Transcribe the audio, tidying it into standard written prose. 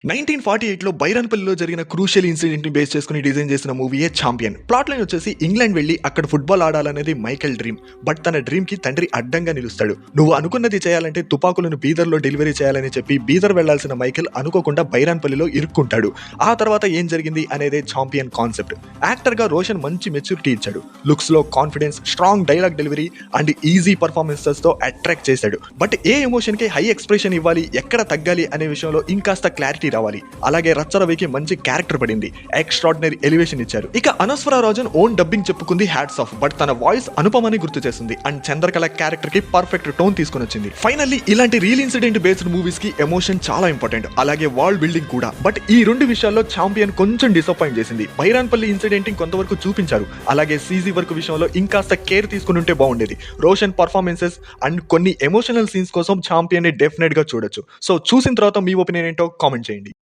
1948లో బైరాన్పల్లిలో జరిగిన crucial ఇన్సిడెంట్‌ని base చేసుకొని design చేసిన మూవీయే 'ఛాంపియన్'. ప్లాట్ లైన్ వచ్చేసి ఇంగ్లాండ్ వెళ్లి అక్కడ ఫుట్బాల్ ఆడాలనేది మైకెల్ డ్రీమ్. బట్ తన డ్రీమ్‌కి తండ్రి అడ్డంగా నిలుస్తాడు. నువ్వు అనుకున్నది చేయాలంటే తుపాకులను బీదర్‌లో డెలివరీ చేయాలని చెప్పి బీదర్ వెళ్లాల్సిన మైకెల్ అనుకోకుండా బైరాన్పల్లిలో ఇరుక్కుంటాడు. ఆ తర్వాత ఏం జరిగింది అనేదే 'ఛాంపియన్' కాన్సెప్ట్. యాక్టర్‌గా రోషన్ మంచి మెచ్యూరిటీ ఇచ్చాడు. లుక్స్‌లో confidence, strong dialogue delivery and easy పర్ఫార్మెన్సెస్‌తో అట్రాక్ట్ చేశాడు. బట్ ఏ ఎమోషన్‌కి హై ఎక్స్‌ప్రెషన్ ఇవ్వాలి, ఎక్కడ తగ్గాలి అనే విషయంలో ఇంకాస్త క్లారిటీ రావాలి. అలాగే రచ్చరవికి మంచి క్యారెక్టర్ పడింది. ఎక్స్ట్రాడినరీ ఎలివేషన్ ఇచ్చారు. ఇక అనస్వర రాజన్ ఓన్ డబ్బింగ్ చెప్పుకుంది హ్యాట్స్ ఆఫ్. బట్ తన వాయిస్ అనుపమని గుర్తు చేస్తుంది అండ్ చంద్రకళ క్యారెక్టర్ కి పర్ఫెక్ట్ టోన్ తీసుకొని వచ్చింది. ఫైనల్లీ ఇలాంటి రియల్ ఇన్సిడెంట్ బేస్డ్ మూవీస్ కి ఎమోషన్ చాలా ఇంపార్టెంట్. అలాగే వరల్డ్ బిల్డింగ్ కూడా. బట్ ఈ రెండు విషయాల్లో ఛాంపియన్ కొంచెం డిసప్పాయింట్ చేసింది. బైరాన్పల్లి ఇన్సిడెంట్ కొంతవరకు చూపించారు. అలాగే సీజీ వర్క్ విషయంలో ఇంకాస్త కేర్ తీసుకుని ఉంటే బాగుండేది. రోషన్ పర్ఫార్మెన్సెస్ అండ్ కొన్ని ఎమోషనల్ సీన్స్ కోసం ఛాంపియన్ ని డెఫినెట్ గా చూడొచ్చు. సో చూసిన తర్వాత మీ ఒపీనియన్ ఏంటో కామెంట్ చేయండి.